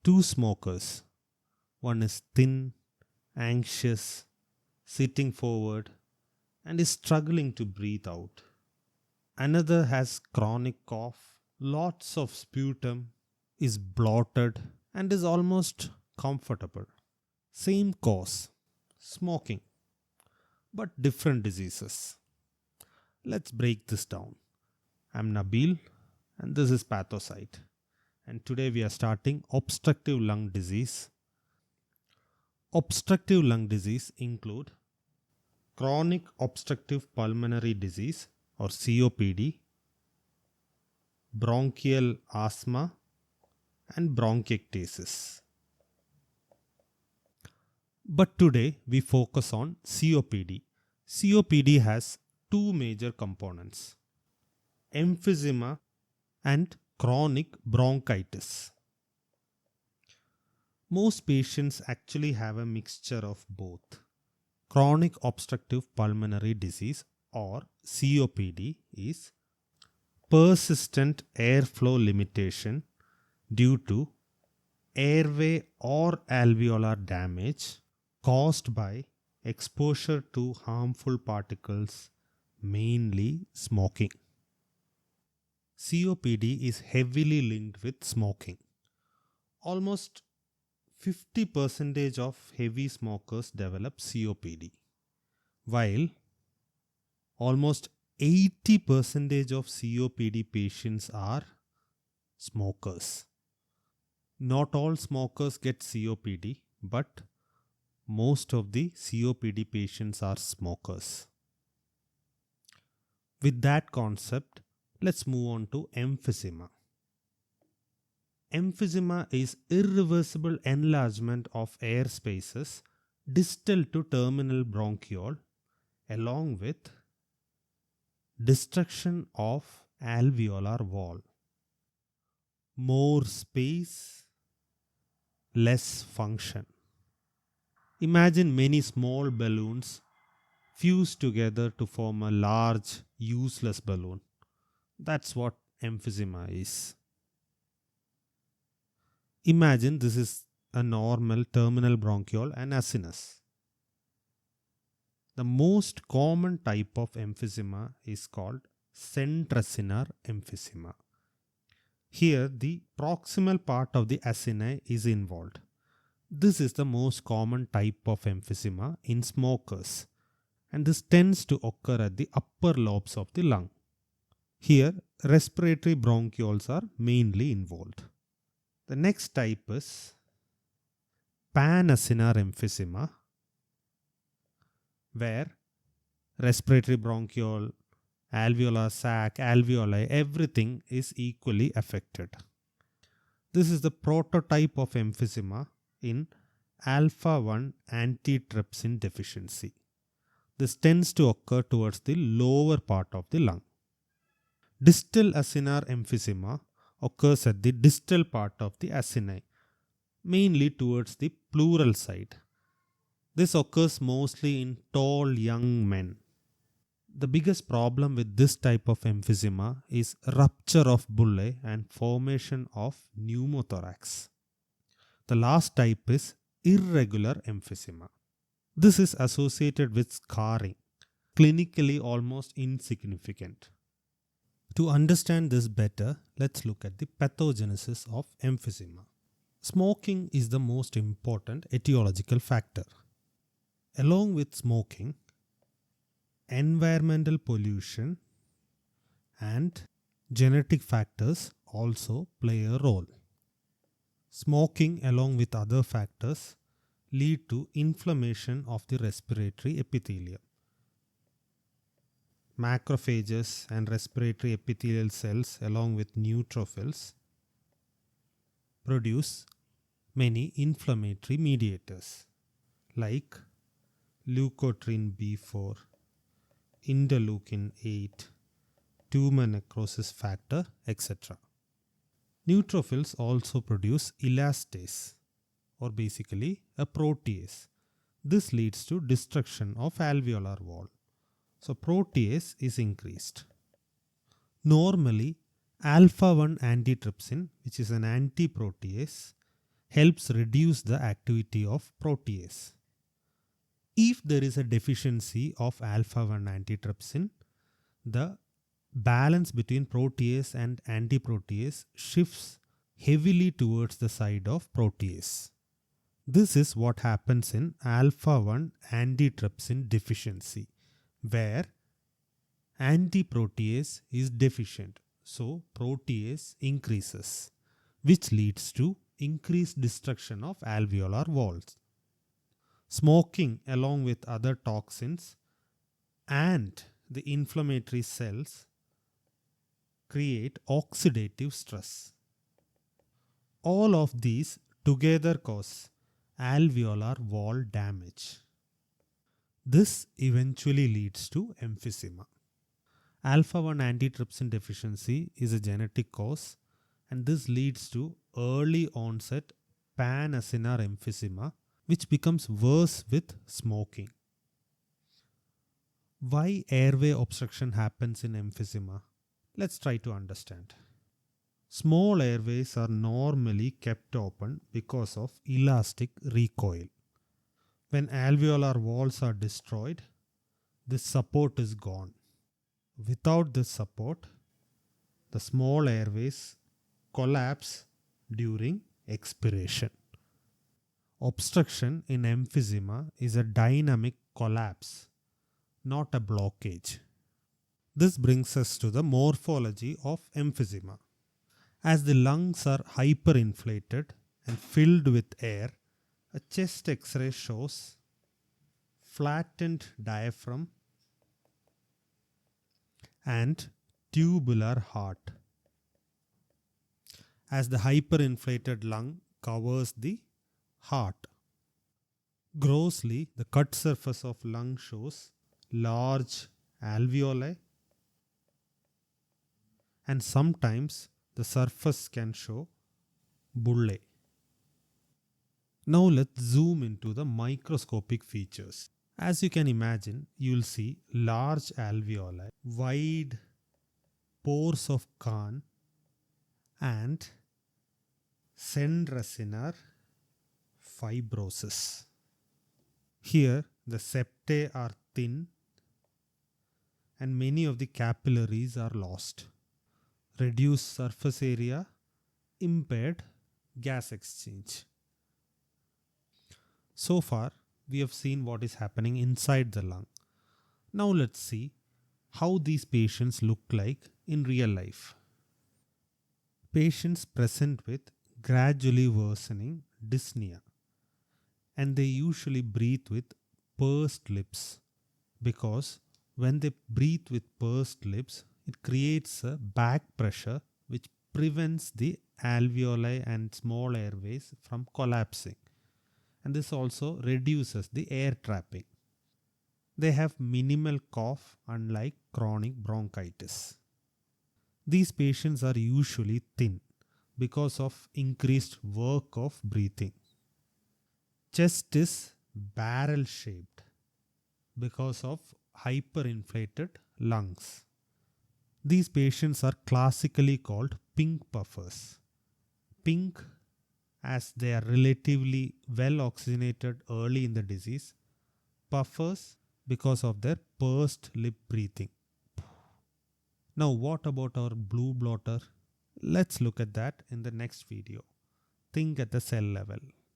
two smokers. One is thin, anxious, sitting forward, and is struggling to breathe out. Another has chronic cough, lots of sputum, is bloated, and is almost comfortable. Same cause, smoking, but different diseases. Let's break this down. I'm Nabeel, and this is Pathocyte. And today we are starting obstructive lung disease. Obstructive lung disease include chronic obstructive pulmonary disease or COPD, bronchial asthma, and bronchiectasis. But today we focus on COPD. COPD has two major components: emphysema and chronic bronchitis. Most patients actually have a mixture of both. Chronic obstructive pulmonary disease or COPD is persistent airflow limitation due to airway or alveolar damage caused by exposure to harmful particles, mainly smoking. COPD is heavily linked with smoking. Almost 50% of heavy smokers develop COPD, while almost 80% of COPD patients are smokers. Not all smokers get COPD, but most of the COPD patients are smokers. With that concept, let's move on to emphysema. Emphysema is irreversible enlargement of air spaces distal to terminal bronchiole along with destruction of alveolar wall. More space, less function. Imagine many small balloons fused together to form a large, useless balloon. That's what emphysema is. Imagine this is a normal terminal bronchiole and acinus. The most common type of emphysema is called centracinar emphysema. Here, the proximal part of the acini is involved. This is the most common type of emphysema in smokers, and this tends to occur at the upper lobes of the lung. Here, respiratory bronchioles are mainly involved. The next type is panacinar emphysema, where respiratory bronchiole, alveolar sac, alveoli, everything is equally affected. This is the prototype of emphysema in alpha-1 antitrypsin deficiency. This tends to occur towards the lower part of the lung. Distal acinar emphysema occurs at the distal part of the acini, mainly towards the pleural side. This occurs mostly in tall young men. The biggest problem with this type of emphysema is rupture of bullae and formation of pneumothorax. The last type is irregular emphysema. This is associated with scarring, clinically almost insignificant. To understand this better, let's look at the pathogenesis of emphysema. Smoking is the most important etiological factor. Along with smoking, environmental pollution and genetic factors also play a role. Smoking, along with other factors, lead to inflammation of the respiratory epithelium. Macrophages and respiratory epithelial cells, along with neutrophils, produce many inflammatory mediators like leukotriene B4, interleukin 8, tumor necrosis factor, etc. Neutrophils also produce elastase, or basically a protease. This leads to destruction of alveolar wall. So protease is increased. Normally, alpha-1 antitrypsin, which is an antiprotease, helps reduce the activity of protease. If there is a deficiency of alpha-1 antitrypsin, the balance between protease and antiprotease shifts heavily towards the side of protease. This is what happens in alpha-1 antitrypsin deficiency, where antiprotease is deficient, so protease increases, which leads to increased destruction of alveolar walls. Smoking, along with other toxins and the inflammatory cells, create oxidative stress. All of these together cause alveolar wall damage. This eventually leads to emphysema. Alpha-1 antitrypsin deficiency is a genetic cause, and this leads to early onset pan-acinar emphysema, which becomes worse with smoking. Why airway obstruction happens in emphysema? Let's try to understand. Small airways are normally kept open because of elastic recoil. When alveolar walls are destroyed, this support is gone. Without this support, the small airways collapse during expiration. Obstruction in emphysema is a dynamic collapse, not a blockage. This brings us to the morphology of emphysema. As the lungs are hyperinflated and filled with air, a chest X-ray shows flattened diaphragm and tubular heart. As the hyperinflated lung covers the heart. Grossly, the cut surface of lung shows large alveoli, and sometimes the surface can show bullae. Now let's zoom into the microscopic features. As you can imagine, you will see large alveoli, wide pores of Kahn, and centracinar fibrosis. Here the septae are thin and many of the capillaries are lost. Reduced surface area, impaired gas exchange. So far, we have seen what is happening inside the lung. Now let's see how these patients look like in real life. Patients present with gradually worsening dyspnea, and they usually breathe with pursed lips, because when they breathe with pursed lips, it creates a back pressure which prevents the alveoli and small airways from collapsing, and this also reduces the air trapping. They have minimal cough, unlike chronic bronchitis. These patients are usually thin because of increased work of breathing. Chest is barrel shaped because of hyperinflated lungs. These patients are classically called pink puffers. Pink as they are relatively well oxygenated early in the disease. Puffers because of their pursed lip breathing. Now what about our blue blotter? Let's look at that in the next video. Think at the cell level.